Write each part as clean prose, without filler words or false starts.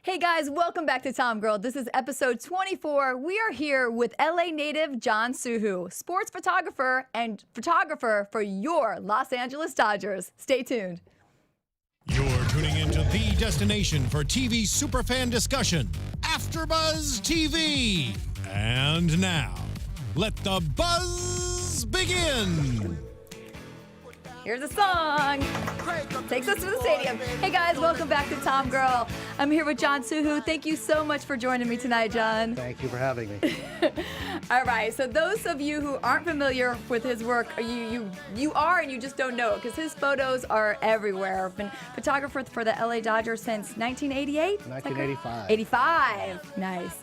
Hey guys, welcome back to TomGirl. This is episode 24. We are here with LA native Jon SooHoo, sports photographer and photographer for your Los Angeles Dodgers. Stay tuned. You're tuning into the destination for TV superfan discussion, AfterBuzz TV. And now, let the buzz begin. Here's a song. Takes us to the stadium. Hey guys, welcome back to TomGirl. I'm here with Jon SooHoo. Thank you so much for joining me tonight, Jon. Thank you for having me. All right, so those of you who aren't familiar with his work, you are and you just don't know it because his photos are everywhere. I've been photographer for the LA Dodgers since 1988? 1985. 85, nice.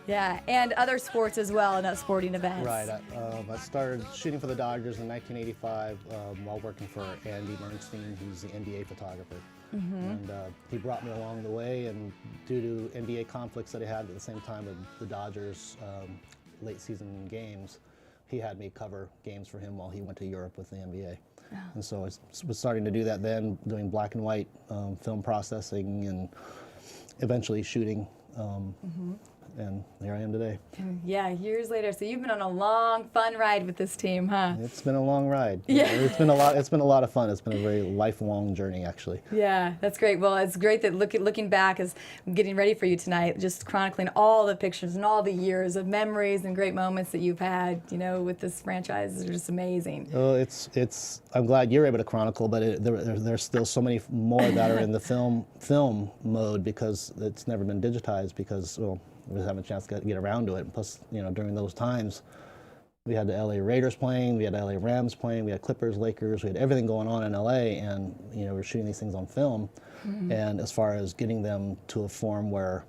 Yeah, and other sports as well, and sporting events. Right. I started shooting for the Dodgers in 1985 while working for Andy Bernstein, who's the NBA photographer. And he brought me along the way, and due to NBA conflicts that he had at the same time with the Dodgers late season games, he had me cover games for him while he went to Europe with the NBA. Oh. And so I was starting to do that then, doing black and white film processing and eventually shooting. And here I am today. Yeah, years later. So you've been on a long, fun ride with this team, huh? It's been a long ride. Yeah. It's been a lot. It's been a lot of fun. It's been a very lifelong journey, actually. Yeah, that's great. Well, it's great that looking back as I'm getting ready for you tonight, just chronicling all the pictures and all the years of memories and great moments that you've had, you know, with this franchise. They're just amazing. Oh, I'm glad you're able to chronicle, but there's still so many more that are in the film mode because it's never been digitized because, well, we just haven't a chance to get around to it. And plus, you know, during those times, we had the LA Raiders playing, we had LA Rams playing, we had Clippers, Lakers, we had everything going on in LA, and you know, we're shooting these things on film. And as far as getting them to a form where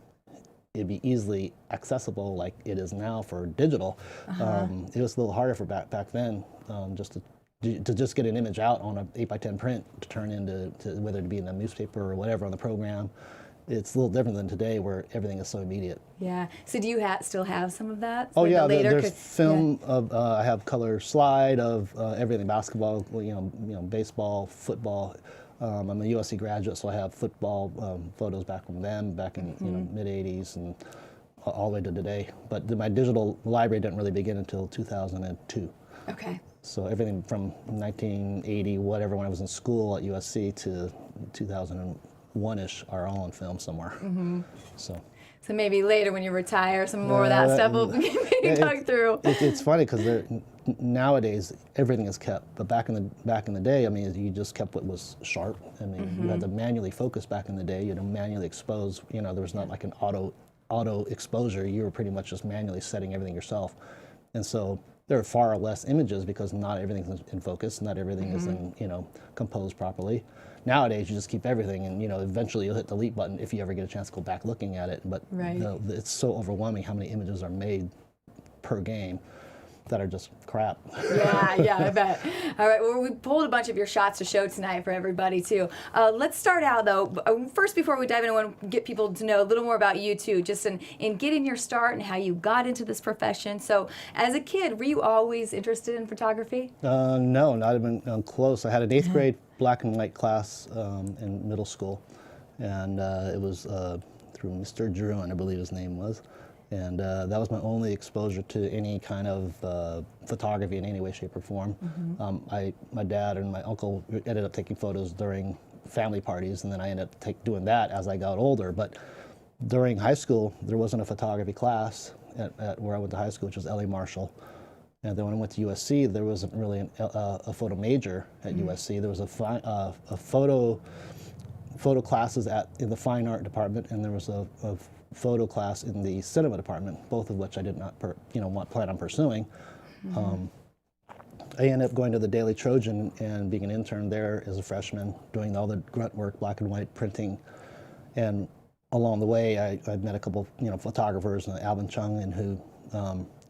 it'd be easily accessible, like it is now for digital, it was a little harder for back then, just to just get an image out on an 8x10 print to turn into whether it be in the newspaper or whatever on the program. It's a little different than today where everything is so immediate. Yeah. So do you still have some of that? Oh, yeah. There's film of, I have color slide of everything, basketball, you know, baseball, football. I'm a USC graduate, so I have football photos back from them, back in you know, mid-'80s and all the way to today. But my digital library didn't really begin until 2002. Okay. So everything from 1980, whatever, when I was in school at USC to 2001-ish are all on film somewhere. So maybe later when you retire, some more of that stuff will be dug through. It's funny because nowadays everything is kept, but back in the day, I mean, you just kept what was sharp. I mean, you had to manually focus back in the day. You had to manually expose. You know, there was not like an auto exposure. You were pretty much just manually setting everything yourself, and so there are far less images because not everything's in focus, not everything is composed properly. Nowadays, you just keep everything, and you know, eventually you'll hit the delete button if you ever get a chance to go back looking at it. But it's so overwhelming how many images are made per game that are just crap. Yeah, I bet. All right, well, we pulled a bunch of your shots to show tonight for everybody too. Let's start out though. First, before we dive in, I want to get people to know a little more about you too, just in getting your start and how you got into this profession. So, as a kid, were you always interested in photography? No, not even close. I had an 8th grade black and white class in middle school, and it was through Mr. Jurgens, I believe his name was. And that was my only exposure to any kind of photography in any way, shape, or form. My dad and my uncle ended up taking photos during family parties, and then I ended up doing that as I got older. But during high school, there wasn't a photography class at where I went to high school, which was LA Marshall. And then when I went to USC, there wasn't really a photo major at USC. There was a photo classes in the fine art department, and there was a photo class in the cinema department, both of which I did not plan on pursuing. I ended up going to the Daily Trojan and being an intern there as a freshman, doing all the grunt work, black and white printing. And along the way, I met a couple photographers, Alvin Chung, and who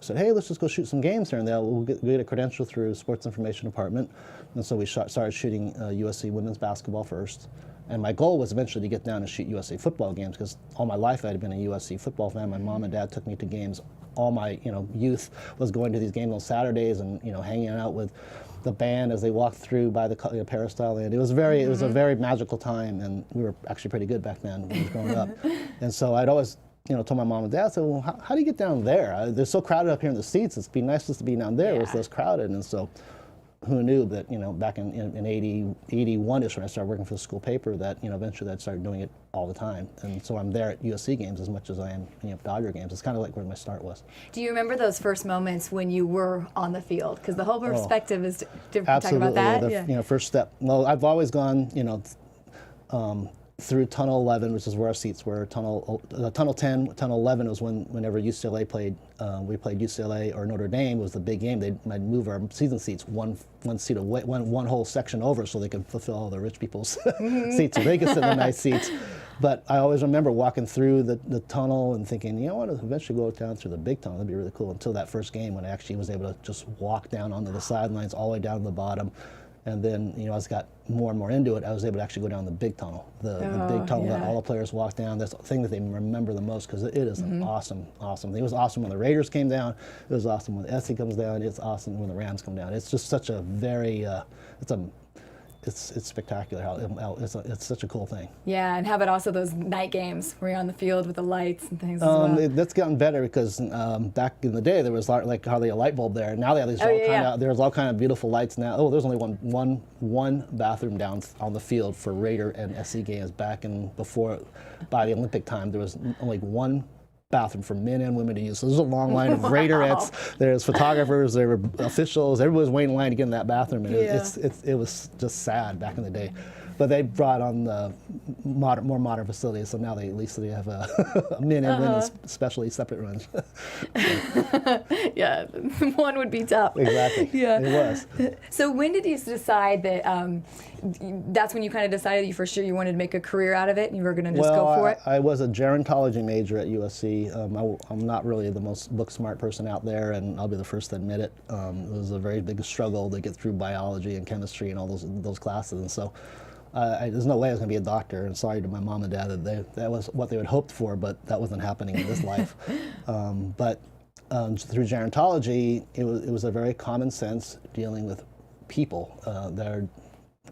said, hey, let's just go shoot some games here and there. We'll get a credential through Sports Information Department. And so we started shooting USC women's basketball first. And my goal was eventually to get down and shoot USC football games, because all my life I had been a USC football fan. My mom and dad took me to games. All my youth was going to these games on Saturdays and hanging out with the band as they walked through by the peristyle land. It was it was a very magical time, and we were actually pretty good back then when I was growing up. And so I'd always told my mom and dad, I said, well, how do you get down there? They're so crowded up here in the seats. It'd be nice just to be down there. It was less crowded. And so who knew that, back in 81-ish when I started working for the school paper, that, eventually I'd start doing it all the time. And so I'm there at USC games as much as I am, Dodger games. It's kind of like where my start was. Do you remember those first moments when you were on the field? Because the whole perspective is different. Absolutely. Talk about that? First step. Well, I've always gone, through Tunnel 11, which is where our seats were. Tunnel 10, Tunnel 11 was whenever UCLA played, we played UCLA or Notre Dame was the big game. They'd move our season seats one seat away, one whole section over, so they could fulfill all the rich people's seats, so they could sit in the nice seats. But I always remember walking through the tunnel and thinking, I want to eventually go down through the big tunnel. That'd be really cool. Until that first game when I actually was able to just walk down onto the sidelines all the way down to the bottom. And then, as I got more and more into it, I was able to actually go down the big tunnel, the big tunnel that all the players walk down. That's the thing that they remember the most, because it is an awesome thing. It was awesome when the Raiders came down. It was awesome when the SC comes down. It's awesome when the Rams come down. It's just such a very, it's spectacular how it's such a cool thing. Yeah, and how about also those night games where you're on the field with the lights and things as well? That's gotten better, because back in the day there was like hardly a light bulb there. Now they have these there's all kind of beautiful lights now. Oh, there's only one bathroom down on the field for Raider and SC games. Back in by the Olympic time, there was only one bathroom for men and women to use. So there's a long line of Raiderettes. There's photographers, there were officials. Everybody was waiting in line to get in that bathroom. And it was just sad back in the day. But they brought on the more modern facilities, so now at least they have a men and women especially separate rooms. Yeah, one would be tough. Exactly. Yeah, it was. So when did you decide that? That's when you kind of decided you for sure you wanted to make a career out of it, and you were going to just go for it. I was a gerontology major at USC. I'm not really the most book smart person out there, and I'll be the first to admit it. It was a very big struggle to get through biology and chemistry and all those classes, and so. There's no way I was going to be a doctor, and sorry to my mom and dad that was what they had hoped for, but that wasn't happening in this life. But through gerontology, it was a very common sense dealing with people that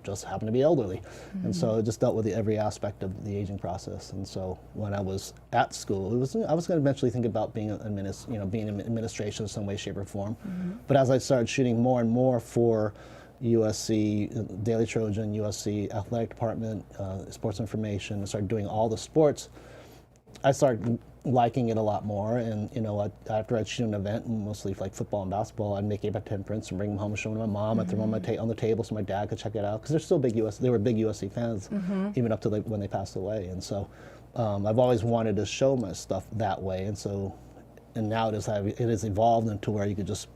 just happen to be elderly, and so it just dealt with every aspect of the aging process. And so when I was at school, I was going to eventually think about being being in administration in some way, shape, or form. But as I started shooting more and more for USC, Daily Trojan, USC Athletic Department, Sports Information, I started doing all the sports, I started liking it a lot more. And after I'd shoot an event, mostly like football and basketball, I'd make 8x10 prints and bring them home and show them to my mom. I'd throw them on the table so my dad could check it out, because they're still they were big USC fans, even up to when they passed away. And so I've always wanted to show my stuff that way. And now it has evolved into where you could just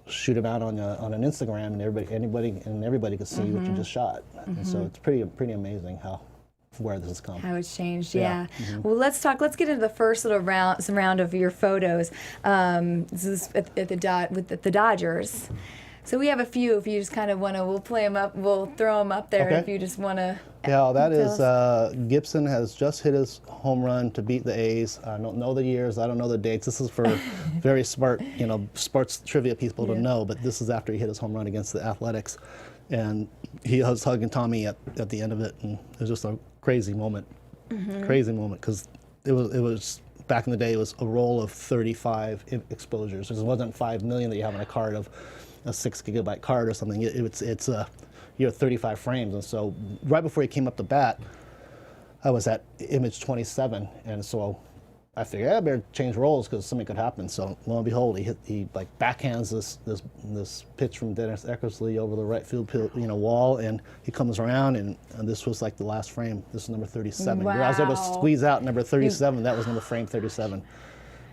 shoot them out on an Instagram, and everybody could see what you just shot. And so it's pretty amazing where this has come. How it's changed, yeah. Well, let's get into the first little round of your photos. This is at the Dodgers. So we have a few. If you just kind of want to, we'll play them up. We'll throw them up there if you just want to. Yeah, that is Gibson has just hit his home run to beat the A's. I don't know the years. I don't know the dates. This is for very smart, sports trivia people to know. But this is after he hit his home run against the Athletics, and he was hugging Tommy at the end of it, and it was just a crazy moment. Crazy moment, because it was back in the day. It was a roll of 35 exposures. It wasn't 5 million that you have on a card of a 6 gigabyte card or something. It's you have 35 frames. And so right before he came up to bat, I was at image 27, and so I figured I better change roles because something could happen. So lo and behold, he backhands this pitch from Dennis Eckersley over the right field wall, and he comes around, and this was like the last frame. This is number 37. Wow. I was able to squeeze out number 37. That was frame 3737.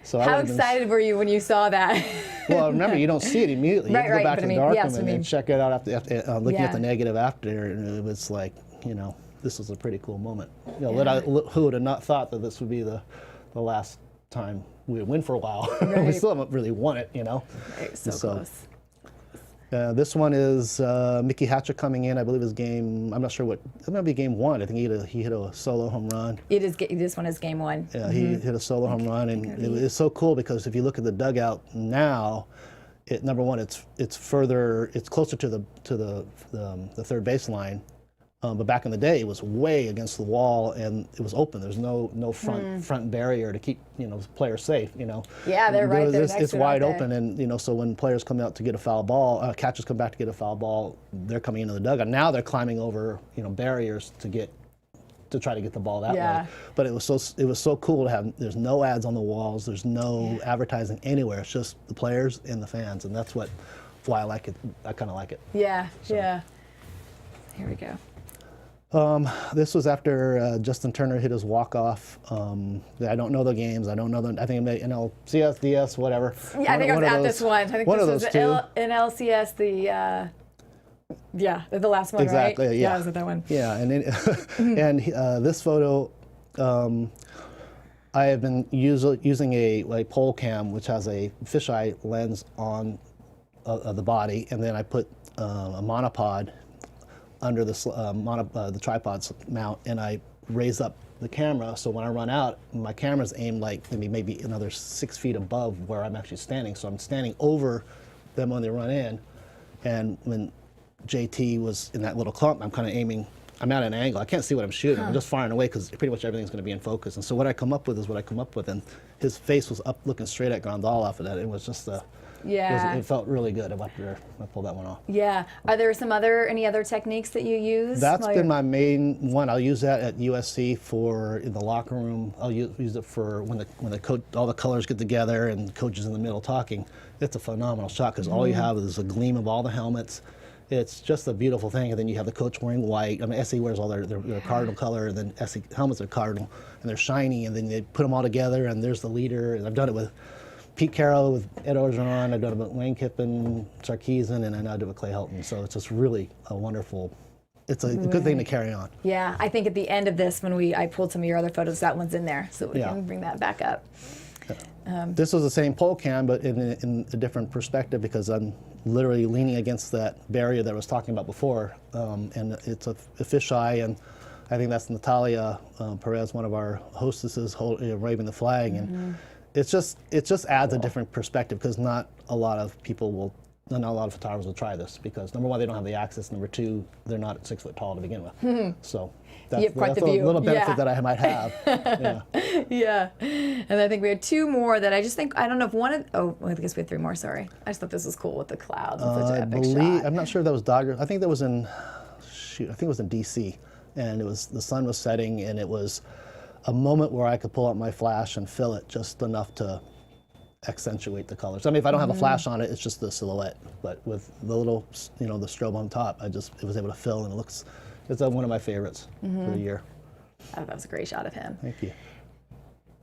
So how excited were you when you saw that? Well, remember, you don't see it immediately. You have to go back to the darkroom and check it out after looking at the negative after, and it was like, this was a pretty cool moment. Who would have not thought that this would be the last time we would win for a while? We still haven't really won it, Right, so close. This one is Mickey Hatcher coming in. I believe his game. I'm not sure what. It might be game one. I think he hit a solo home run. It is. This one is game one. Yeah, he hit a solo home run, and it's so cool because if you look at the dugout now, number one, it's further. It's closer to the third baseline. But back in the day, it was way against the wall, and it was open. There's no front barrier to keep players safe. Yeah, they're right there. It's wide open, and so when players come out to get a foul ball, catchers come back to get a foul ball, they're coming into the dugout. Now they're climbing over barriers to try to get the ball that way. But it was so cool to have. There's no ads on the walls. There's no advertising anywhere. It's just the players and the fans, and that's why I like it. I kind of like it. Yeah. Yeah. Here we go. This was after Justin Turner hit his walk-off. I don't know the games. I don't know I think it may NLCS, DS, whatever. Yeah, I think I was at this one. I think one this of was those two. NLCS, the last one, exactly, right? Yeah, I was at that one. Yeah, and this photo, I have been using a pole cam, which has a fisheye lens on the body, and then I put a monopod under the tripod's mount, and I raise up the camera so when I run out, my camera's aimed like maybe another 6 feet above where I'm actually standing. So I'm standing over them when they run in, and when JT was in that little clump, I'm kind of aiming. I'm at an angle. I can't see what I'm shooting. I'm just firing away because pretty much everything's going to be in focus. And so what I come up with is what I come up with, and his face was up looking straight at Grandal off of that. It was just it felt really good after I pulled that one off. Yeah. Are there any other techniques that you use? That's been my main one. I'll use that at USC for in the locker room. I'll use it for when the coach, all the colors get together and the coach is in the middle talking. It's a phenomenal shot because all you have is a gleam of all the helmets. It's just a beautiful thing, and then you have the coach wearing white. I mean, SC wears all their cardinal color, and then SC helmets are cardinal, and they're shiny, and then they put them all together, and there's the leader. And I've done it with Pete Carroll, with Ed Orgeron, I've done it with Lane Kiffin, Sarkeesian, and I now do it with Clay Helton. So it's just really a wonderful, it's a good thing to carry on. Yeah, I think at the end of this, when I pulled some of your other photos, that one's in there, so we can bring that back up. This was the same pole cam, but in a different perspective because I'm literally leaning against that barrier that I was talking about before, and it's a fisheye, and I think that's Natalia Perez, one of our hostesses, waving the flag, and it just adds a different perspective because not a lot of photographers will try this because number one, they don't have the access. Number two, they're not 6 foot tall to begin with. So that's a little benefit that I might have. Yeah. And I think we had two more that I don't know if one of, I guess we had three more, sorry. I just thought this was cool with the clouds. Such an epic shot. I'm not sure if that was Dodgers. I think that was I think it was in DC. And the sun was setting, and it was a moment where I could pull out my flash and fill it just enough to accentuate the colors. I mean, if I don't have a flash on it, it's just the silhouette. But with the little, the strobe on top, it was able to fill, and it's one of my favorites for the year. Oh, that was a great shot of him. Thank you.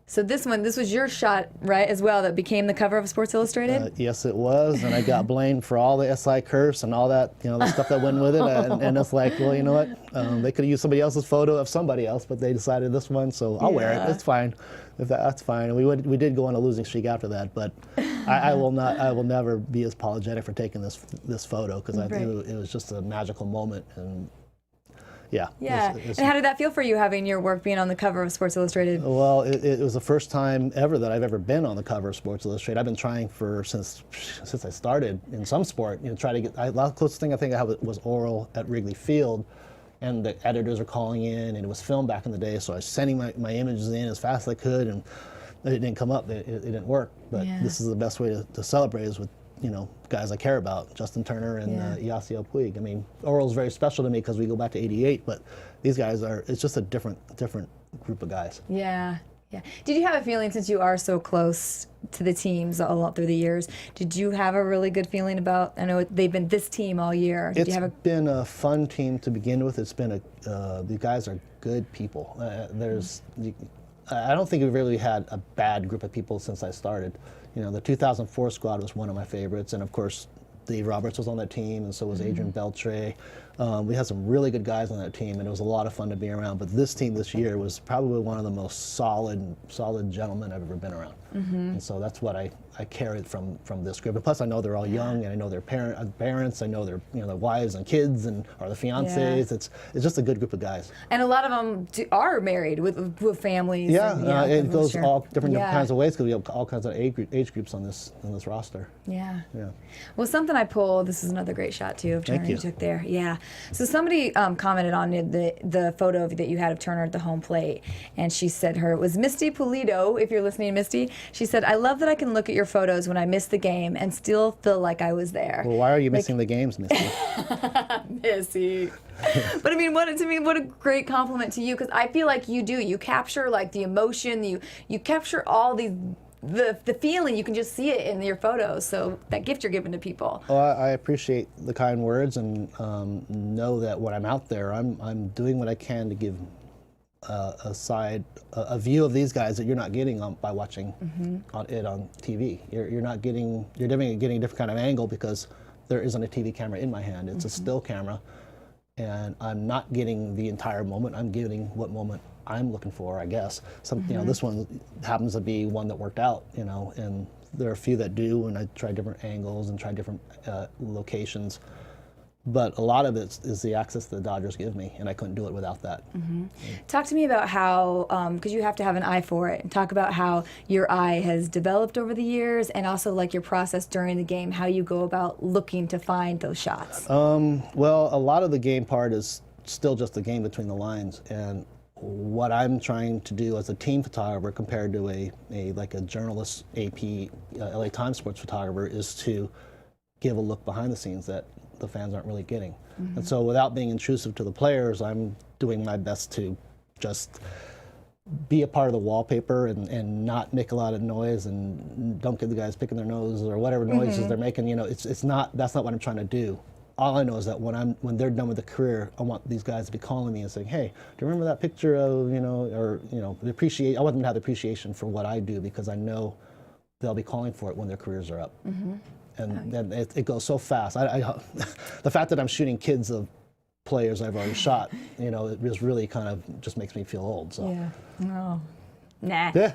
So this was your shot, right, as well, that became the cover of Sports Illustrated? Yes, it was, and I got blamed for all the SI curse and all that, the stuff that went with it, and it's like, well, you know what, they could have used somebody else's photo of somebody else, but they decided this one, so I'll wear it. It's fine. That's fine. And we did go on a losing streak after that, but I will never be as apologetic for taking this photo because I think it was just a magical moment. And yeah. And how did that feel for you, having your work being on the cover of Sports Illustrated? Well, it was the first time ever that I've ever been on the cover of Sports Illustrated. I've been trying since I started in some sport. Try to get. The closest thing I think I had was oral at Wrigley Field, and the editors are calling in, and it was filmed back in the day, so I was sending my images in as fast as I could, and it didn't come up. It didn't work. But this is the best way to celebrate is with guys I care about, Justin Turner and Yasiel Puig. I mean, oral's very special to me because we go back to '88, but these guys it's just a different group of guys. Yeah. Did you have a feeling, since you are so close to the teams all through the years, did you have a really good feeling about, I know they've been this team all year. It's been a fun team to begin with. It's been the guys are good people. I don't think we've really had a bad group of people since I started. The 2004 squad was one of my favorites, and of course, Dave Roberts was on that team, and so was Adrian Beltre. We had some really good guys on that team, and it was a lot of fun to be around. But this team this year was probably one of the most solid gentlemen I've ever been around. And so that's what I carried from this group. And plus, I know they're all young, and I know their parents. I know their their wives and kids, or the fiancés. It's just a good group of guys. And a lot of them are married with families. Yeah, and, it goes all different Yeah. kinds of ways because we have all kinds of age groups on this roster. Yeah. Yeah. Well, something I pulled. This is another great shot too of Turner Thank you. took there. Yeah. So somebody commented on the photo that you had of Turner at the home plate, and she said it was Misty Pulido. If you're listening, Misty, she said, "I love that I can look at your photos when I miss the game and still feel like I was there." Well, why are you missing the games, Misty? Missy. But I mean, what a great compliment to you, because I feel like you capture like the emotion, you capture all these. The feeling, you can just see it in your photos. So that gift you're giving to people. Well, I appreciate the kind words, and know that when I'm out there, I'm doing what I can to give a view of these guys that you're not getting by watching on TV. You're getting a different kind of angle because there isn't a TV camera in my hand. It's a still camera, and I'm not getting the entire moment. I'm getting what moment I'm looking for, I guess. This one happens to be one that worked out, and there are a few that do, and I try different angles and try different locations. But a lot of it is the access the Dodgers give me, and I couldn't do it without that. Talk to me about how, because you have to have an eye for it, and talk about how your eye has developed over the years, and also like your process during the game, how you go about looking to find those shots. Well, a lot of the game part is still just the game between the lines, and what I'm trying to do as a team photographer compared to a journalist, AP, LA Times sports photographer, is to give a look behind the scenes that the fans aren't really getting. And so without being intrusive to the players, I'm doing my best to just be a part of the wallpaper and not make a lot of noise, and don't get the guys picking their nose or whatever noises they're making. That's not what I'm trying to do. All I know is that when they're done with the career, I want these guys to be calling me and saying, "Hey, do you remember that picture of I want them to have the appreciation for what I do, because I know they'll be calling for it when their careers are up." And then it goes so fast. The fact that I'm shooting kids of players I've already shot, it just really kind of just makes me feel old. So. Yeah. Oh. Nah. Yeah.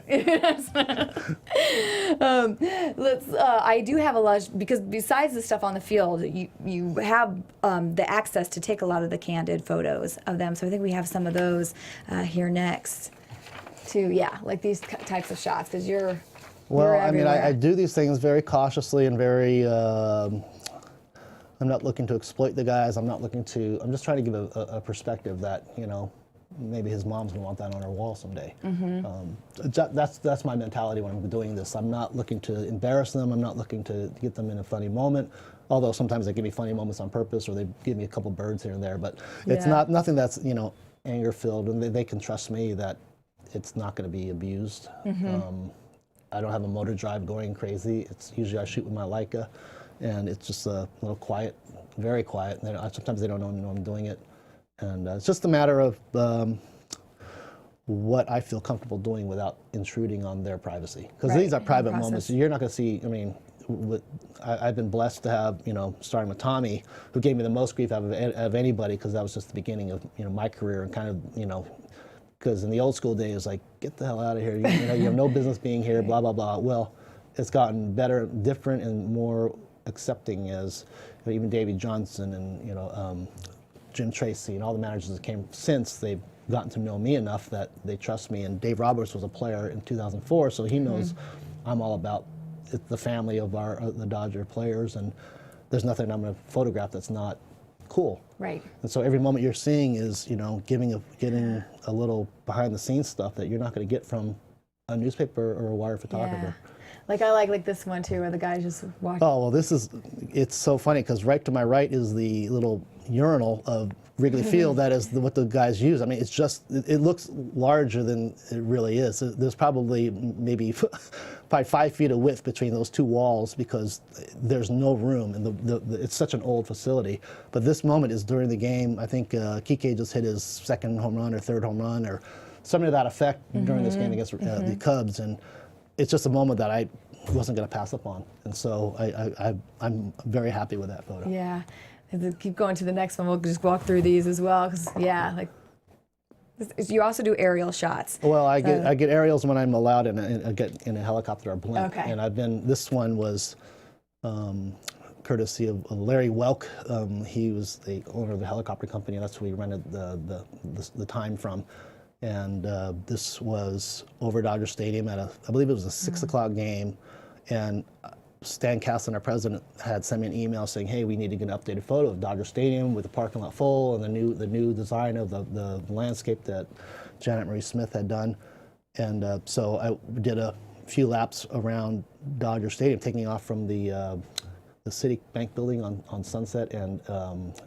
I do have a lot, because besides the stuff on the field, you have the access to take a lot of the candid photos of them. So I think we have some of those here next. Like these types of shots, because you're. Well, I mean, I do these things very cautiously and very. I'm not looking to exploit the guys. I'm just trying to give a perspective that maybe his mom's gonna want that on her wall someday. That's my mentality when I'm doing this. I'm not looking to embarrass them. I'm not looking to get them in a funny moment. Although sometimes they give me funny moments on purpose, or they give me a couple birds here and there. But it's nothing that's anger filled, and they can trust me that it's not going to be abused. I don't have a motor drive going crazy. It's usually I shoot with my Leica, and it's just a little quiet, very quiet. And sometimes they don't know I'm doing it. And it's just a matter of what I feel comfortable doing without intruding on their privacy. Because these are private moments. You're not going to see, I've been blessed to have, starting with Tommy, who gave me the most grief out of anybody, because that was just the beginning of, my career, and kind of, because in the old school days, it was like, get the hell out of here. You have no business being here, blah, blah, blah. Well, it's gotten better, different, and more accepting as even Davey Johnson and, Jim Tracy and all the managers that came since, they've gotten to know me enough that they trust me. And Dave Roberts was a player in 2004, so he knows I'm all about the family of the Dodger players, and there's nothing I'm going to photograph that's not cool. Right. And so every moment you're seeing is, getting a little behind the scenes stuff that you're not going to get from a newspaper or a wire photographer. Yeah. Like I like this one too, where the guy's just walking. Oh, well, it's so funny, because right to my right is the little urinal of Wrigley Field. That is what the guys use. I mean, it looks larger than it really is. There's probably maybe 5 feet of width between those two walls, because there's no room, and it's such an old facility. But this moment is during the game. I think Kike just hit his second home run or third home run or something to that effect during this game against the Cubs, and it's just a moment that wasn't going to pass up on. And so I'm very happy with that photo. Yeah. And then keep going to the next one. We'll just walk through these as well, because like you also do aerial shots. Well, I get aerials when I'm allowed, and I get in a helicopter or blimp. Okay. And this one was courtesy of Larry Welk. He was the owner of the helicopter company, and that's who we rented the time from. And this was over Dodger Stadium at I believe it was a 6 o'clock game, and Stan Kasten, our president, had sent me an email saying, "Hey, we need to get an updated photo of Dodger Stadium with the parking lot full and the new design of the landscape that Janet Marie Smith had done." And so I did a few laps around Dodger Stadium, taking off from the City Bank building on Sunset and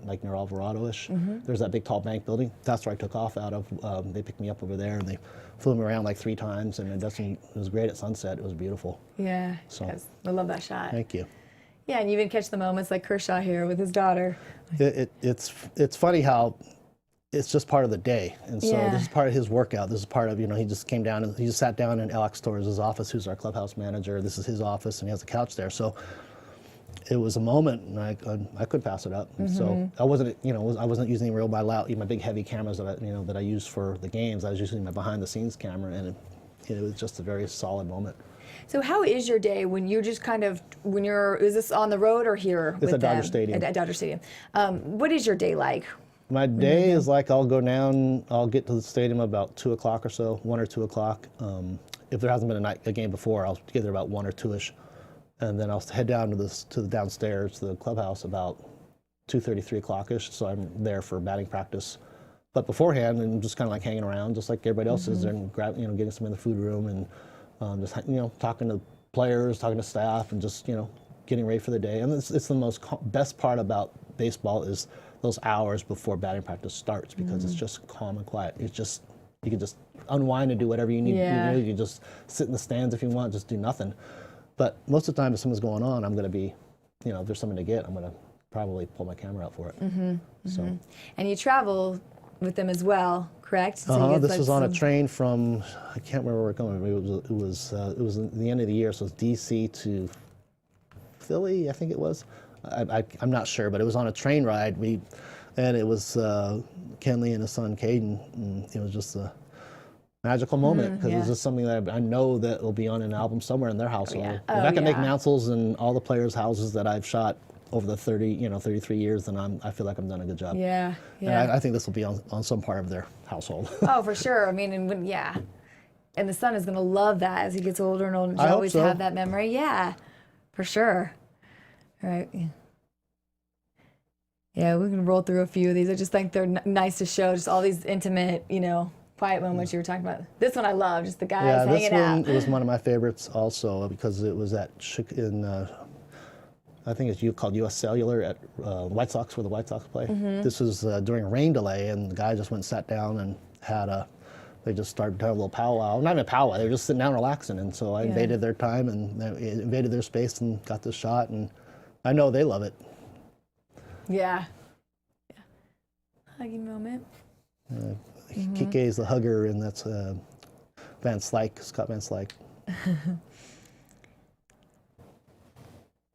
like near Alvarado-ish. There's that big tall bank building. That's where I took off out of. They picked me up over there, and they flew me around like 3 times, and it was great at sunset. It was beautiful. Yeah. So, yes. I love that shot. Thank you. Yeah, and you even catch the moments like Kershaw here with his daughter. It's funny how it's just part of the day, and so Yeah. this is part of his workout. This is part of, he just came down and he just sat down in Alex Torres' office, who's our clubhouse manager. This is his office, and he has a couch there. So it was a moment, and I could pass it up. And so I wasn't, I wasn't using my big heavy cameras that I use for the games. I was using my behind the scenes camera, and it was just a very solid moment. So how is your day when you're just is this on the road or here? It's with at Dodger them? Stadium. At Dodger Stadium. What is your day like? My day is like I'll go down, I'll get to the stadium about 2 o'clock or so, 1 or 2 o'clock. If there hasn't been a game before, I'll get there about 1 or 2ish. And then I'll head down to the downstairs to the clubhouse about 2:30, 3 o'clock-ish. So I'm there for batting practice. But beforehand, I'm just kind of like hanging around, just like everybody else is there, and getting some in the food room, and just talking to players, talking to staff, and just getting ready for the day. And it's the best part about baseball is those hours before batting practice starts, because it's just calm and quiet. It's just you can just unwind and do whatever you need. Yeah. You can just sit in the stands if you want, just do nothing. But most of the time, if something's going on, I'm going to be, if there's something to get, I'm going to probably pull my camera out for it. So. And you travel with them as well, correct? So This was on a train from, I can't remember where we're going. It was the end of the year, so it was D.C. to Philly, I think it was. I'm not sure, but it was on a train ride. And it was Kenley and his son Caden, and it was just a magical moment, because it's just something that I know that will be on an album somewhere in their household. yeah. If I can make yeah. mantles in all the players' houses that I've shot over the 33 years, then I feel like I've done a good job. Yeah, And yeah. I think this will be on some part of their household. Oh, for sure. I mean, and the son is going to love that as he gets older and older. I hope always so. have that memory. Yeah, for sure. All right. Yeah, we can roll through a few of these. I just think they're nice to show, just all these intimate, quiet moments you were talking about. This one I love, just the guys hanging this one out. it was one of my favorites also, because it was I think it's called U.S. Cellular at White Sox, where the White Sox play. This was during a rain delay, and the guy just went and sat down and they just started to have a little powwow. Not even a powwow, they were just sitting down relaxing, and so I invaded their time and invaded their space and got this shot, and I know they love it. Yeah. Huggy moment. Kike is the hugger, and that's Scott Van Slyke.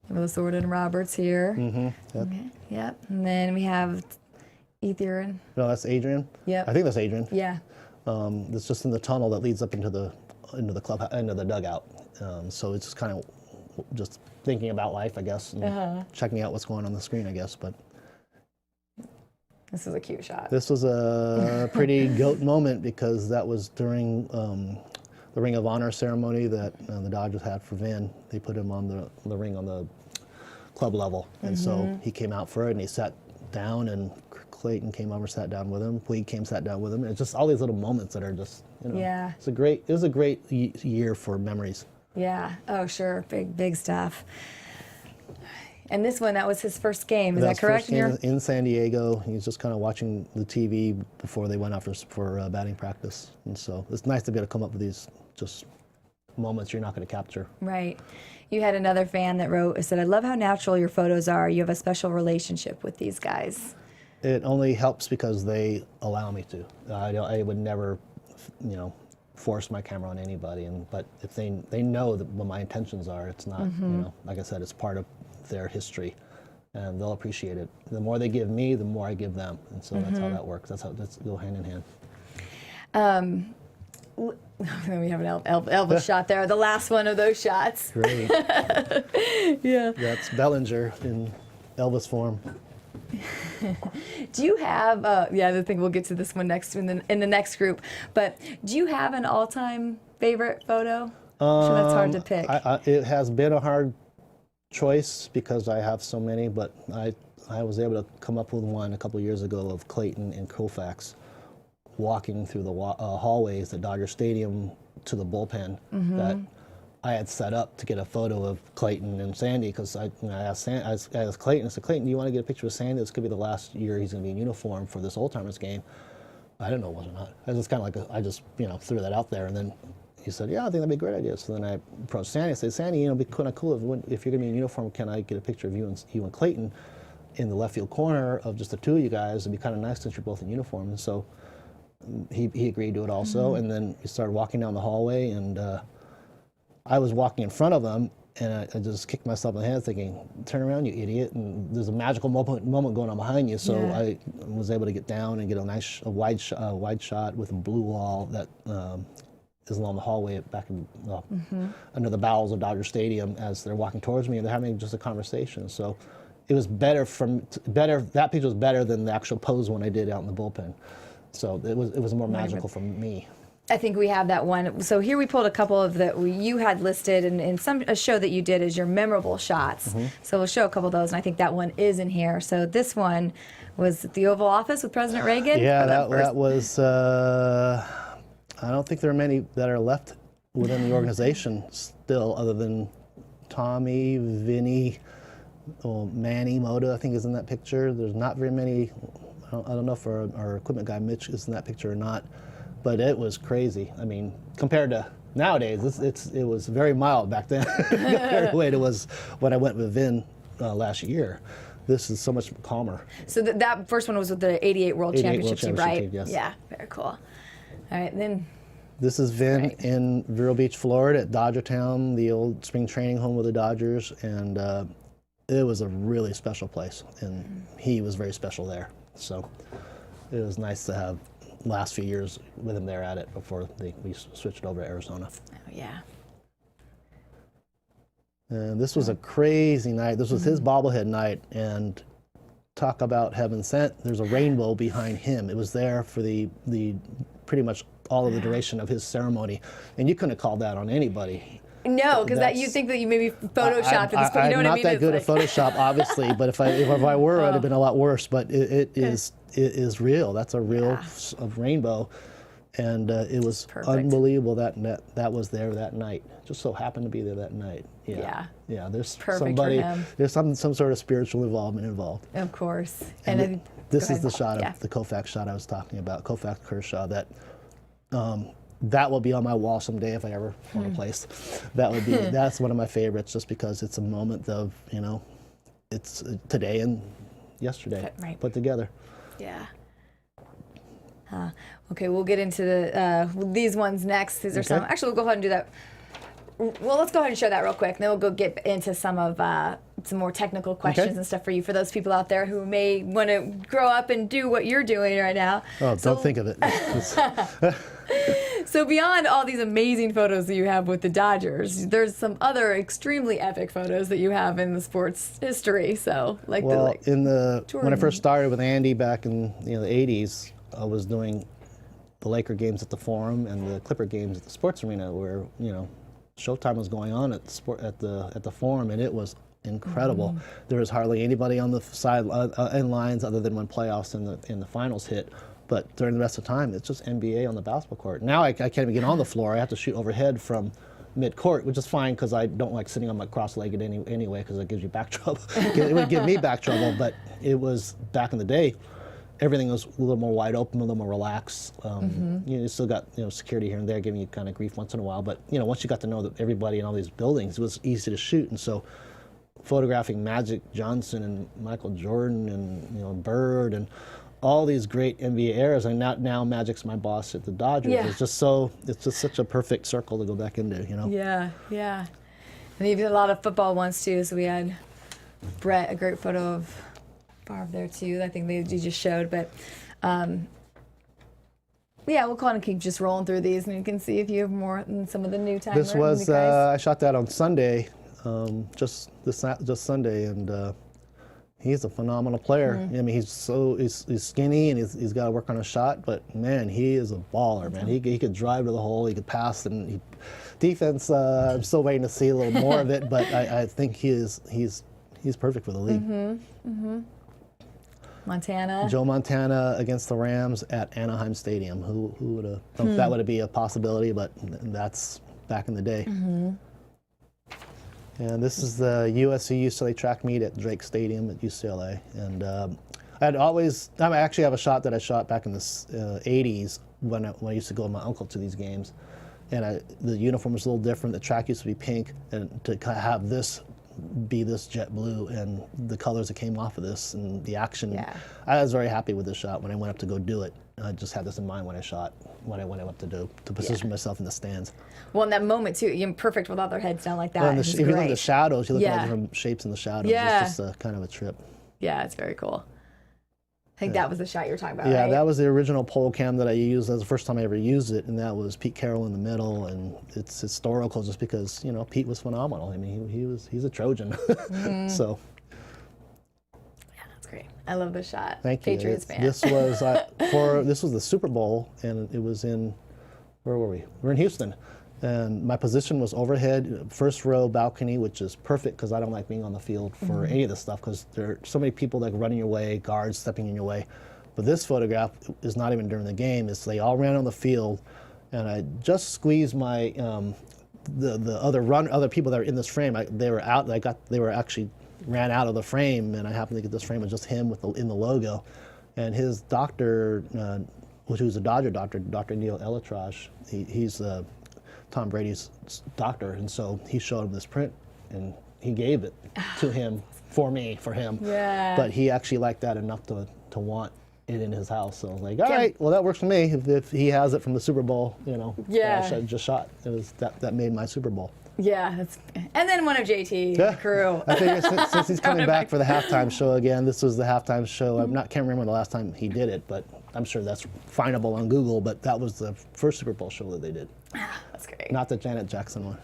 Melissa and Roberts here. Yep. Okay. Yep. And then we have Ether. No, that's Adrian. Yep. I think that's Adrian. Yeah. It's just in the tunnel that leads up into the club, into the dugout. So it's just kind of just thinking about life, I guess, and checking out what's going on the screen, I guess. But This is a cute shot. this was a pretty goat moment, because that was during the Ring of Honor ceremony that the Dodgers had for Vin. They put him on the ring on the club level, and so he came out for it, and he sat down, and Clayton came over, sat down with him. Puig sat down with him. It's just all these little moments that are just, Yeah. It was a great year for memories. Yeah. Oh, sure. Big stuff. And this one, that was his first game. Is that correct? First game in San Diego. He was just kind of watching the TV before they went out for batting practice. And so it's nice to be able to come up with these just moments you're not going to capture. Right. You had another fan that said, "I love how natural your photos are. You have a special relationship with these guys." It only helps because they allow me to. I would never, force my camera on anybody. But if they know what my intentions are, it's not, like I said, it's part of their history, and they'll appreciate it. The more they give me, the more I give them, and so that's how that works. That's go hand in hand. We have an Elvis shot there. The last one of those shots. Great. Yeah. That's Bellinger in Elvis form. Do you have? I think we'll get to this one next in the next group. But do you have an all-time favorite photo? I'm sure that's hard to pick. It has been a hard choice because I have so many, but I was able to come up with one a couple years ago of Clayton and Koufax walking through the hallways at Dodger Stadium to the bullpen that I had set up to get a photo of Clayton and Sandy, because I asked Clayton, I said, Clayton, do you want to get a picture of Sandy? This could be the last year he's going to be in uniform for this Old Timers game. I didn't know it was or not. I was kind of like, I just threw that out there, and then he said, yeah, I think that'd be a great idea. So then I approached Sandy. I said, Sandy, it'd be kind of cool if you're going to be in uniform, can I get a picture of you and Clayton in the left field corner of just the two of you guys? It'd be kind of nice since you're both in uniform. And so he agreed to it also, and then we started walking down the hallway, and I was walking in front of them, and I just kicked myself in the head thinking, turn around, you idiot, and there's a magical moment going on behind you, so I was able to get down and get a wide shot with a blue wall that is along the hallway back under the bowels of Dodger Stadium as they're walking towards me, and they're having just a conversation. So it was better. That picture was better than the actual pose one I did out in the bullpen. So it was more magical for me. I think we have that one. So here we pulled a couple of that you had listed in a show that you did as your memorable shots. So we'll show a couple of those, and I think that one is in here. So this one was at the Oval Office with President Reagan. Yeah, that was. I don't think there are many that are left within the organization still, other than Tommy, Vinny, Manny Moda, I think, is in that picture. There's not very many. I don't know if our equipment guy Mitch is in that picture or not, but it was crazy. I mean, compared to nowadays, it was very mild back then compared to what it was when I went with Vin last year. This is so much calmer. So that first one was with the '88 World Championship team, right? Team, yes. Yeah, very cool. All right, then. This is Vin in Vero Beach, Florida, at Dodgertown, the old spring training home of the Dodgers, and it was a really special place, and he was very special there. So it was nice to have last few years with him there at it before we switched over to Arizona. Oh, yeah. And this was a crazy night. This was his bobblehead night, and talk about heaven sent. There's a rainbow behind him. It was there for the pretty much all of the duration of his ceremony, and you couldn't have called that on anybody. No, because you think that you maybe photoshopped at this point. You know what I mean? I'm not that good at Photoshop, obviously, but if I were, I'd have been a lot worse. But it is real. That's a real rainbow, and it was unbelievable that was there that night. Just so happened to be there that night. Yeah. There's somebody. There's some sort of spiritual involvement involved. Of course. And this is the shot of the Koufax shot I was talking about. Koufax Kershaw. That will be on my wall someday if I ever want a place. That's one of my favorites, just because it's a moment of, it's today and yesterday put together. Yeah. Okay, we'll get into these ones next. These are some. Actually, we'll go ahead and do that. Well, let's go ahead and show that real quick, and then we'll go get into some more technical questions and stuff for you, for those people out there who may want to grow up and do what you're doing right now. Oh, don't think of it. So beyond all these amazing photos that you have with the Dodgers, there's some other extremely epic photos that you have in the sports history. So, when I first started with Andy back in the 80s, I was doing the Laker games at the Forum and the Clipper games at the Sports Arena, where Showtime was going on at the Forum, and it was incredible. There was hardly anybody on the side end lines other than when playoffs and the finals hit. But during the rest of the time, it's just NBA on the basketball court. Now I can't even get on the floor. I have to shoot overhead from mid-court, which is fine because I don't like sitting on my cross-legged anyway, because it gives you back trouble. It would give me back trouble, but it was, back in the day, everything was a little more wide open, a little more relaxed. You still got security here and there giving you kind of grief once in a while, but once you got to know everybody in all these buildings, it was easy to shoot. And so photographing Magic Johnson and Michael Jordan and Bird and all these great NBA eras, and now Magic's my boss at the Dodgers. Yeah. It's just such a perfect circle to go back into, you know. Yeah, yeah. And even a lot of football ones too. So we had Brett, a great photo of Favre there too. I think you just showed, but yeah, we'll kind of keep just rolling through these, and you can see if you have more than some of the new timers. This was I shot that on Sunday, just Sunday, and he's a phenomenal player. I mean, he's skinny, and he's got to work on a shot, but man, he is a baller, man. He could drive to the hole, he could pass, and defense. I'm still waiting to see a little more of it, but I think he's perfect for the league. Montana. Joe Montana against the Rams at Anaheim Stadium. Who would have thought that would be a possibility, but that's back in the day. And this is the USC-UCLA track meet at Drake Stadium at UCLA. And I actually have a shot that I shot back in the 80s when I used to go with my uncle to these games. And the uniform was a little different. The track used to be pink, and to have this be this jet blue and the colors that came off of this and the action. Yeah. I was very happy with this shot when I went up to go do it. I just had this in mind when I went up to position myself in the stands. Well, in that moment too, you're perfect with all their heads down like that. And if you look at the shadows, you look at all different shapes in the shadows. Yeah. It's just kind of a trip. Yeah, it's very cool. I think that was the shot you were talking about, Yeah, right? that was the original pole cam that I used. That was the first time I ever used it, and that was Pete Carroll in the middle. And it's historical just because, you know, Pete was phenomenal. I mean, he's a Trojan. So. Yeah, that's great. I love this shot. Thank Patriots you. fan. This was the Super Bowl, and it was in, where were we? We're in Houston. And my position was overhead, first row balcony, which is perfect because I don't like being on the field for any of this stuff because there are so many people that run in your way, guards stepping in your way. But this photograph is not even during the game. It's they all ran on the field, and I just squeezed my the other people that are in this frame. They were out. They were actually ran out of the frame, and I happened to get this frame of just him in the logo, and his doctor, which was a Dodger doctor, Dr. Neil Elatraj. He's Tom Brady's doctor, and so he showed him this print, and he gave it to him for him. Yeah. But he actually liked that enough to want it in his house. So I was like, all right, well that works for me. If he has it from the Super Bowl, you know, Yeah. that I just shot. It was that made my Super Bowl. Yeah, and then one of JT crew. I think since he's coming back for the halftime show again, this was the halftime show. Can't remember the last time he did it, but I'm sure that's findable on Google. But that was the first Super Bowl show that they did. That's great. Not the Janet Jackson one.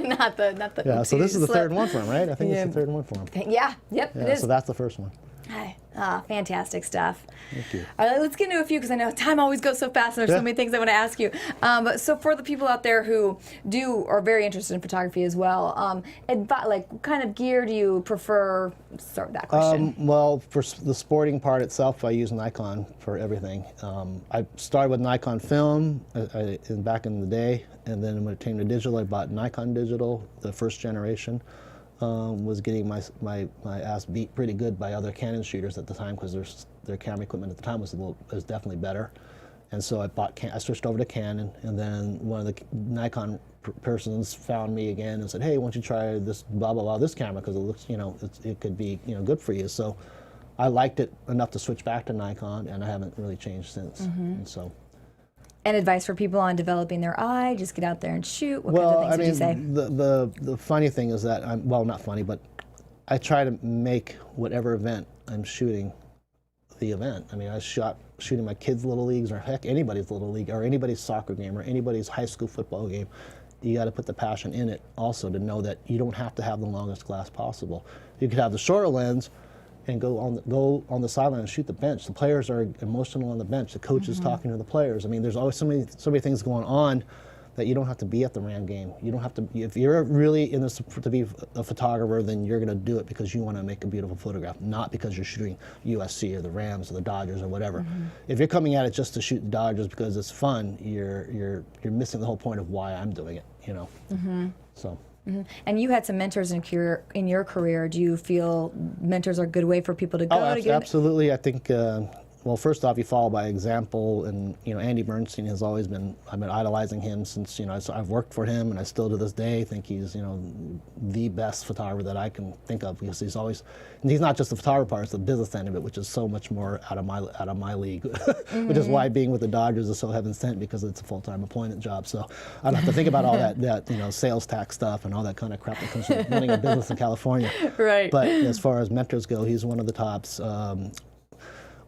not the. Yeah, so this is the third one for him, right? I think Yeah. it's the third one for him. Yeah. Yep. Yeah, It is. so that's the first one. Fantastic stuff. Thank you. All right, let's get into a few because I know time always goes so fast and there's so many things I want to ask you. So for the people out there who are very interested in photography as well, what kind of gear do you prefer? Start with that question. Well, for the sporting part itself, I use Nikon for everything. I started with Nikon film back in the day, and then when it came to digital, I bought Nikon Digital, the first generation. Was getting my ass beat pretty good by other Canon shooters at the time because their camera equipment at the time was definitely better, and so I switched over to Canon, and then one of the Nikon persons found me again and said, hey, why don't you try this blah blah blah this camera because it looks it could be good for you. So I liked it enough to switch back to Nikon, and I haven't really changed since. And so. And advice for people on developing their eye, just get out there and shoot. What kind of things would you say? The funny thing is that not funny, but I try to make whatever event I'm shooting the event. I mean, I shooting my kids' little leagues, or heck, anybody's little league, or anybody's soccer game, or anybody's high school football game. You got to put the passion in it also to know that you don't have to have the longest glass possible. You could have the shorter lens and go on the sideline and shoot the bench. The players are emotional on the bench. The coach is talking to the players. I mean, there's always so many things going on that you don't have to be at the Ram game. You don't have to. If you're really in this to be a photographer, then you're going to do it because you want to make a beautiful photograph, not because you're shooting USC or the Rams or the Dodgers or whatever. If you're coming at it just to shoot the Dodgers because it's fun, you're missing the whole point of why I'm doing it. So. And you had some mentors in your career. Do you feel mentors are a good way for people to go? Absolutely. I think well, first off, you follow by example, and Andy Bernstein has always been. I've been idolizing him since I've worked for him, and I still to this day think he's the best photographer that I can think of, because he's always. And he's not just the photographer part; it's the business end of it, which is so much more out of my league, which is why being with the Dodgers is so heaven sent, because it's a full-time employment job. So I don't have to think about all that sales tax stuff and all that kind of crap that comes from running a business in California. Right. But as far as mentors go, he's one of the tops.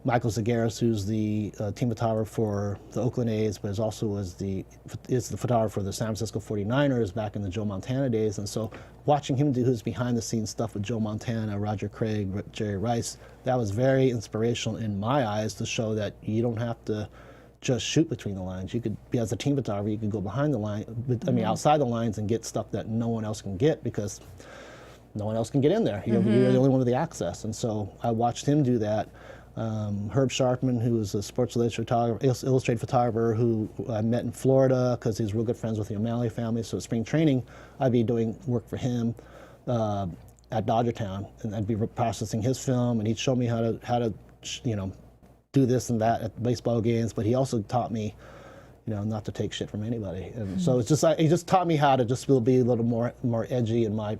Michael Zagaris, who's the team photographer for the Oakland A's, but is the photographer for the San Francisco 49ers back in the Joe Montana days. And so watching him do his behind-the-scenes stuff with Joe Montana, Roger Craig, Jerry Rice, that was very inspirational in my eyes to show that you don't have to just shoot between the lines. You could be, as a team photographer, you could go behind the line, outside the lines, and get stuff that no one else can get, because no one else can get in there. You're the only one with the access. And so I watched him do that. Herb Sharpman, who is a Sports Illustrated photographer who I met in Florida because he's real good friends with the O'Malley family. So at spring training, I'd be doing work for him at Dodgertown, and I'd be processing his film, and he'd show me how to do this and that at baseball games. But he also taught me, not to take shit from anybody. And so it's just he just taught me how to just be a little more edgy in my,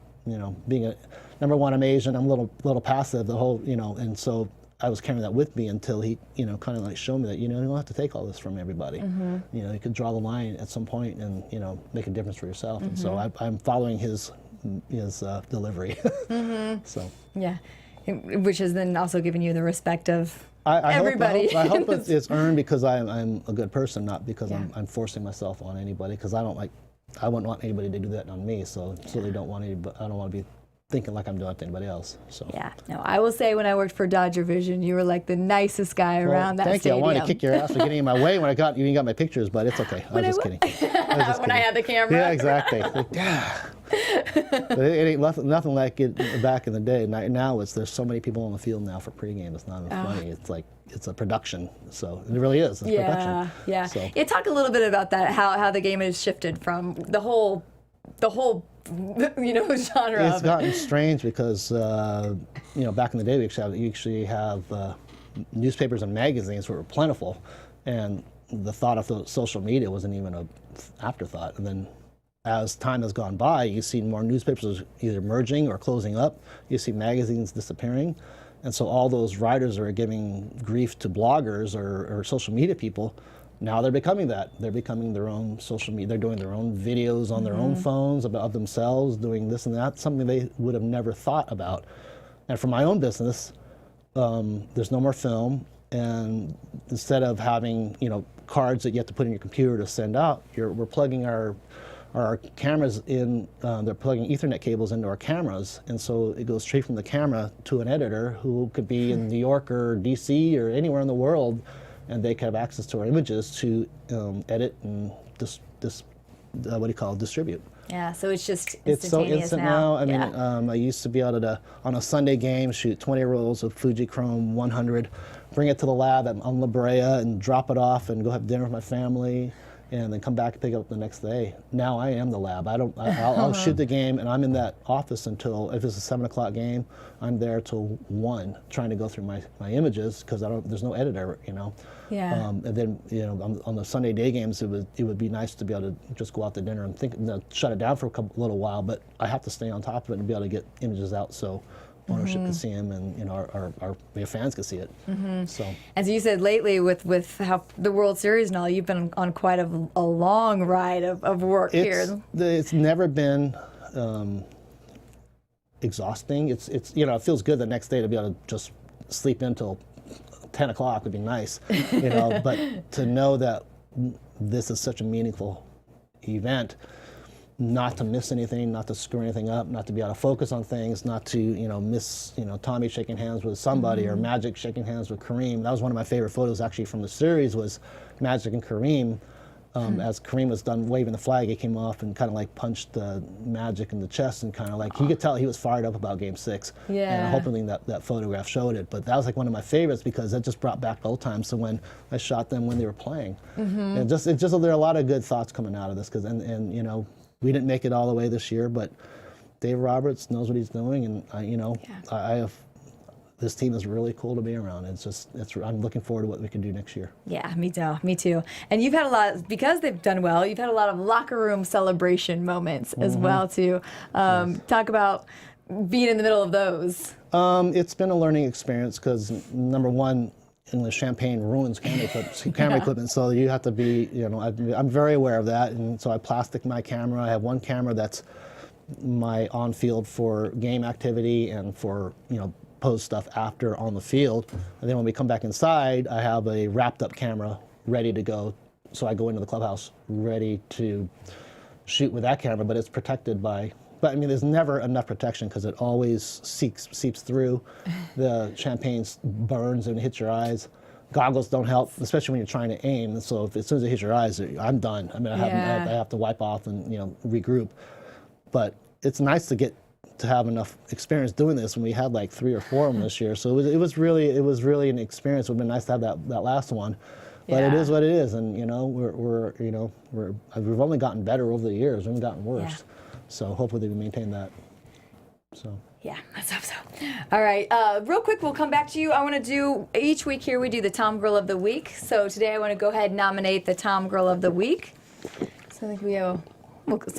being a number one, I'm Asian, I'm a little passive, the whole, and so I was carrying that with me until he, kind of like showed me that, you don't have to take all this from everybody. You could draw the line at some point and, make a difference for yourself. And so I'm following his delivery. So. Yeah, which has then also given you the respect of I everybody. I hope it's earned because I'm a good person, not because I'm forcing myself on anybody, because I wouldn't want anybody to do that on me. So certainly I don't want to be thinking like I'm doing it to anybody else. So yeah, no, I will say when I worked for Dodger Vision, you were like the nicest guy around that thank stadium. You. I wanted to kick your ass for getting in my way when you got my pictures, but it's okay. I was just kidding. When I had the camera. Yeah, exactly. But it ain't nothing like it back in the day. Now there's so many people on the field now for pregame. It's not even funny. It's like it's a production. So it really is. It's production. Yeah. So. Yeah. Talk a little bit about that. How the game has shifted from the whole genre. It's gotten strange because back in the day we actually have newspapers and magazines were plentiful, and the thought of social media wasn't even an afterthought. And then as time has gone by, you see more newspapers either merging or closing up. You see magazines disappearing. And so all those writers are giving grief to bloggers or social media people. Now they're becoming that. They're becoming their own social media. They're doing their own videos on their own phones of themselves, doing this and that, something they would have never thought about. And for my own business, there's no more film. And instead of having, cards that you have to put in your computer to send out, we're plugging our cameras in, they're plugging Ethernet cables into our cameras, and so it goes straight from the camera to an editor who could be in New York or DC or anywhere in the world, and they can have access to our images to edit and distribute. Yeah, so it's just It's so instant now. I mean, Yeah. I used to be able to, on a Sunday game, shoot 20 rolls of Fujichrome 100, bring it to the lab on La Brea and drop it off and go have dinner with my family, and then come back and pick it up the next day. Now I am the lab. I'll shoot the game, and I'm in that office until, if it's a 7 o'clock game, I'm there till 1, trying to go through my images, because there's no editor, Yeah. And then, on the Sunday day games, it would be nice to be able to just go out to dinner and shut it down for a little while, but I have to stay on top of it and be able to get images out so ownership can see them, and our fans can see it. So, as you said lately, with how the World Series and all, you've been on quite a long ride of work here. It's never been exhausting. It feels good the next day to be able to just sleep until 10 o'clock would be nice, But to know that this is such a meaningful event, not to miss anything, not to screw anything up, not to be out of focus on things, not to miss Tommy shaking hands with somebody or Magic shaking hands with Kareem. That was one of my favorite photos actually from the series, was Magic and Kareem. As Kareem was done waving the flag, he came off and kind of like punched Magic in the chest, and kind of like, you could tell he was fired up about Game 6. Yeah. And hopefully that photograph showed it. But that was like one of my favorites because that just brought back old times. So when I shot them when they were playing, and there are a lot of good thoughts coming out of this, because and we didn't make it all the way this year, but Dave Roberts knows what he's doing, and I have this team is really cool to be around. I'm looking forward to what we can do next year. Yeah, me too. Me too. And you've had a lot, because they've done well, you've had a lot of locker room celebration moments as well too. Talk about being in the middle of those. It's been a learning experience because, number one, English champagne ruins camera equipment, so you have to be, I'm very aware of that, and so I plastic my camera. I have one camera that's my on-field for game activity and for, post stuff after on the field. And then when we come back inside, I have a wrapped-up camera ready to go. So I go into the clubhouse ready to shoot with that camera, but it's protected by. But I mean, there's never enough protection because it always seeps through. The champagne burns and hits your eyes. Goggles don't help, especially when you're trying to aim. So as soon as it hits your eyes, I'm done. I mean, I have to wipe off and regroup. But it's nice to have enough experience doing this when we had like 3 or 4 of them this year. So it was really an experience. It would have been nice to have that last one. But it is what it is, and we've only gotten better over the years. We haven't gotten worse. Yeah. So hopefully we maintain that. So. Yeah, let's hope so. All right, real quick, we'll come back to you. I want to do, each week here we do the TomGirl of the Week. So today I want to go ahead and nominate the TomGirl of the Week. So I think we have,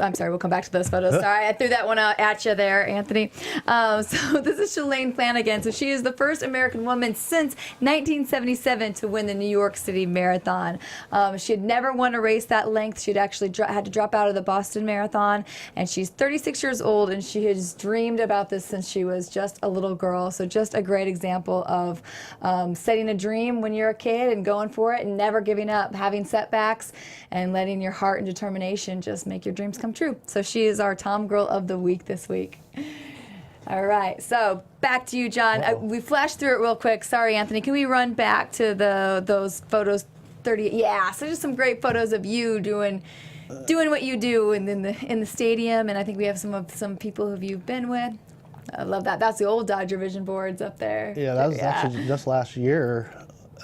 I'm sorry, we'll come back to those photos. Sorry, I threw that one out at you there, Anthony. So this is Shalane Flanagan. So she is the first American woman since 1977 to win the New York City Marathon. She had never won a race that length. She'd actually had to drop out of the Boston Marathon. And she's 36 years old, and she has dreamed about this since she was just a little girl. So just a great example of setting a dream when you're a kid and going for it and never giving up, having setbacks, and letting your heart and determination just make your dreams come true. So she is our TomGirl of the Week this week. All right, so back to you, Jon. We flashed through it real quick. Sorry, Anthony. Can we run back to those photos? 30. Yeah. So just some great photos of you doing what you do in the stadium, and I think we have some people who you've been with. I love that. That's the old Dodger Vision boards up there. Yeah, that was actually just last year.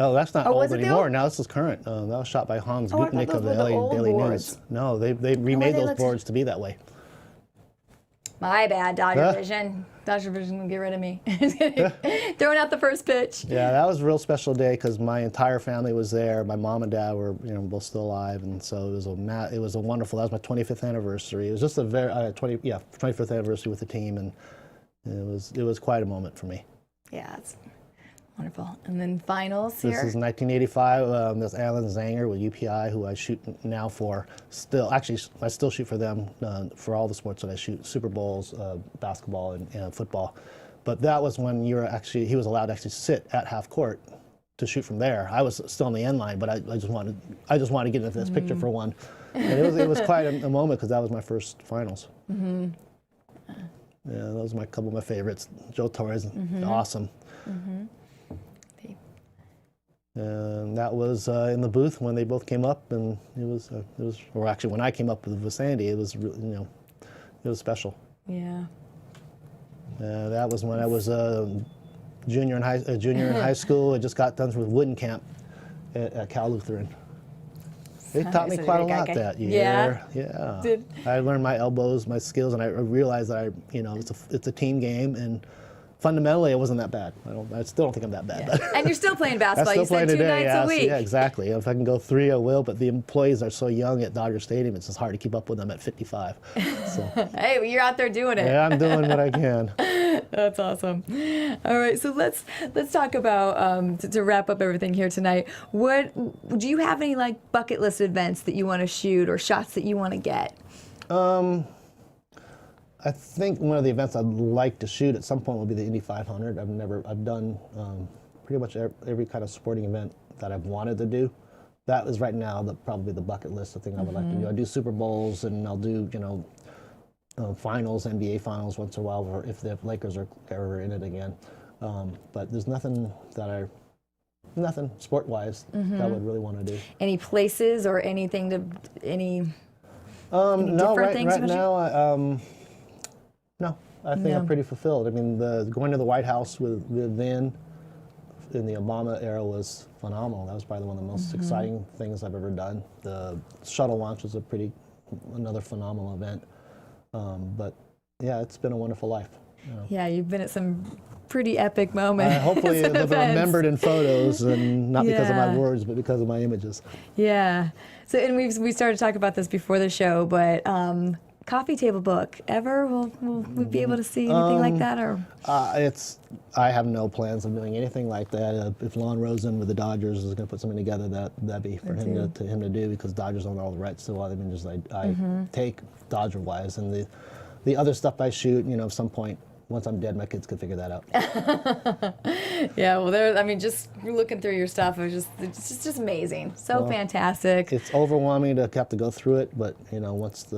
Oh, that's not old anymore. Now this is current. That was shot by Hans Gutnick of the LA Daily News. No, they remade those boards to be that way. My bad, Dodger Vision. Dodger Vision will get rid of me. Throwing out the first pitch. Yeah, that was a real special day because my entire family was there. My mom and dad were, both still alive, and so it was a wonderful. That was my 25th anniversary. It was just a very 25th anniversary with the team, and it was quite a moment for me. Yeah, it's wonderful. And then finals here. This is 1985. There's Alan Zanger with UPI, who I shoot now for. Actually, I still shoot for them for all the sports that I shoot: Super Bowls, basketball, and football. But that was when he was allowed to actually sit at half court to shoot from there. I was still on the end line, but I just wanted to get into this picture for one. And it was quite a moment because that was my first finals. Mm-hmm. Yeah, those are a couple of my favorites. Joe Torres, awesome. Mm-hmm. And that was in the booth when they both came up, and it was or actually when I came up with Sandy, it was really, it was special. Yeah. That was when I was a junior in high school. I just got done with wooden camp at Cal Lutheran. They taught me quite a lot that year. Yeah. I learned my elbows, my skills, and I realized that it's a team game, and fundamentally, it wasn't that bad. I still don't think I'm that bad. Yeah. And you're still playing basketball. You said 2 nights a week. Yeah, exactly. If I can go 3, I will. But the employees are so young at Dodger Stadium, it's just hard to keep up with them at 55. So. Hey, well, you're out there doing it. Yeah, I'm doing what I can. That's awesome. All right, so let's talk about to wrap up everything here tonight. Do you have any bucket list events that you want to shoot or shots that you want to get? I think one of the events I'd like to shoot at some point will be the Indy 500. I've done pretty much every kind of sporting event that I've wanted to do. That is right now probably the bucket list, the thing I would like to do. I do Super Bowls, and I'll do finals, NBA finals once in a while, or if the Lakers are ever in it again. But there's nothing sport-wise that I would really want to do. Any places or anything no, right now. No, I think I'm pretty fulfilled. I mean, going to the White House with Vin in the Obama era was phenomenal. That was probably one of the most exciting things I've ever done. The shuttle launch was another phenomenal event. But yeah, it's been a wonderful life. Yeah, you've been at some pretty epic moments. Hopefully they'll be events. remembered in photos, and not because of my Yeah. words, but because of my images. Yeah. So, and we started to talk about this before the show, but coffee table book ever? Will we be able to see anything like that, or? I have no plans of doing anything like that. If Lon Rosen with the Dodgers is going to put something together, that'd be for him to do, because Dodgers own all the rights to a lot of images I take Dodger wise, and the other stuff I shoot, at some point. Once I'm dead, my kids can figure that out. Yeah, well, just looking through your stuff, it's just amazing. So fantastic. It's overwhelming to have to go through it, but once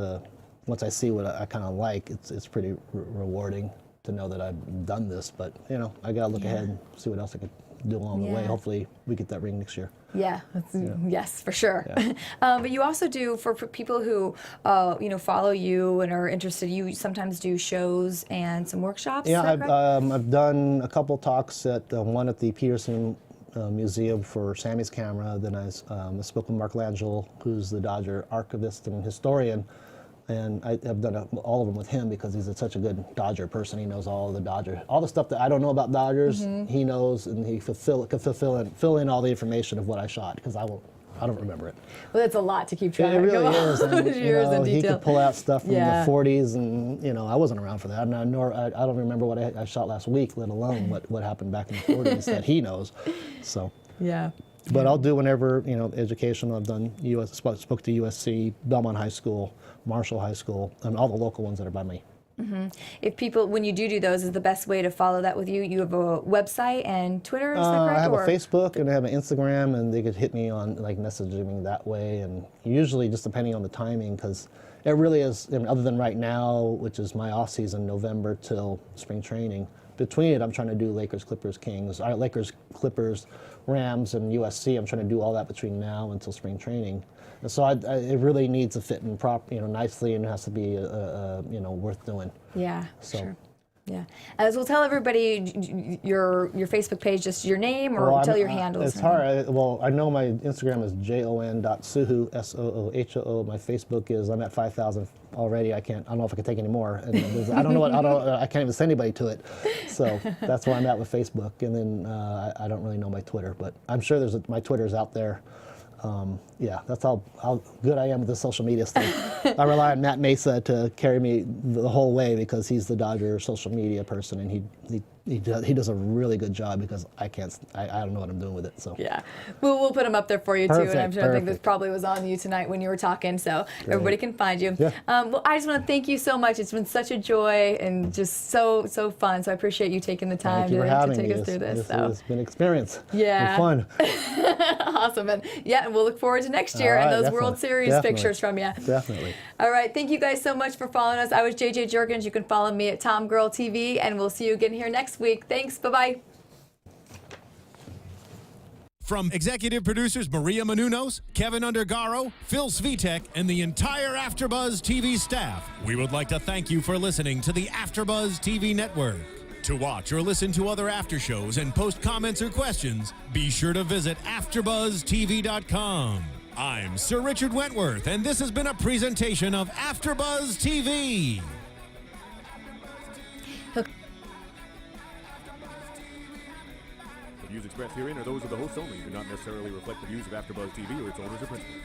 I see what I kind of like, it's pretty rewarding to know that I've done this. But I gotta look ahead and see what else I could do along the way. Hopefully, we get that ring next year. Yeah, yes, for sure. Yeah. But you also do, for people who follow you and are interested, you sometimes do shows and some workshops. Yeah, is that correct? I've done a couple talks one at the Peterson Museum for Sammy's camera. Then I spoke with Mark Langell, who's the Dodger archivist and historian. And I've done all of them with him because he's such a good Dodger person. He knows all the stuff that I don't know about Dodgers. He knows, and he can fill in all the information of what I shot, because I don't remember it. Well, that's a lot to keep track It of. really is. And, Years in he detail. could pull out stuff from Yeah. the 40s, and I wasn't around for that. I don't remember what I shot last week, let alone what happened back in the 40s that he knows. So. Yeah. But I'll do whenever, educational. I've done spoke to USC, Belmont High School, Marshall High School, and all the local ones that are by me. If people, when you do those, is the best way to follow that with you? You have a website and Twitter, is that correct? I have a Facebook and I have an Instagram, and they could hit me on messaging me that way. And usually, just depending on the timing, because it really is. Other than right now, which is my off season, November till spring training. Between it, I'm trying to do Lakers, Clippers, Kings, Lakers, Clippers, Rams, and USC. I'm trying to do all that between now until spring training. And so it really needs to fit in nicely, and it has to be worth doing. Yeah, So. sure. Yeah. As we'll tell everybody your Facebook page, just your name, or tell your handles. It's hard. I know my Instagram is jon.soohoo, SOOHOO. My Facebook is, I'm at 5,000 already. I don't know if I can take any more. And I don't know I can't even send anybody to it. So that's where I'm at with Facebook. And then I don't really know my Twitter, but I'm sure my Twitter's out there. That's how good I am with the social media stuff. I rely on Matt Mesa to carry me the whole way, because he's the Dodger social media person, and he does a really good job, because I don't know what I'm doing with it. So Yeah, we'll put them up there for you too, and I'm sure I think this Perfect. probably was on you tonight when you were talking, so everybody can find you. Yeah. Well, I just want to thank you so much. It's been such a joy and just so fun. So I appreciate you taking the time Thank you for to having take me. us through this. It's been an experience. Yeah. Been fun. Awesome, and we'll look forward to next year All and right, those World definitely. Series pictures from you. Definitely. All right, thank you guys so much for following us. I was JJ Jurgens. You can follow me at TomGirl TV, and we'll see you again here next week. Thanks. Bye-bye. From executive producers Maria Menounos, Kevin Undergaro, Phil Svitek, and the entire AfterBuzz TV staff, we would like to thank you for listening to the AfterBuzz TV network. To watch or listen to other after shows and post comments or questions, be sure to visit AfterBuzzTV.com. I'm Sir Richard Wentworth, and this has been a presentation of AfterBuzz TV. The views expressed herein are those of the hosts only and do not necessarily reflect the views of AfterBuzz TV or its owners or principals.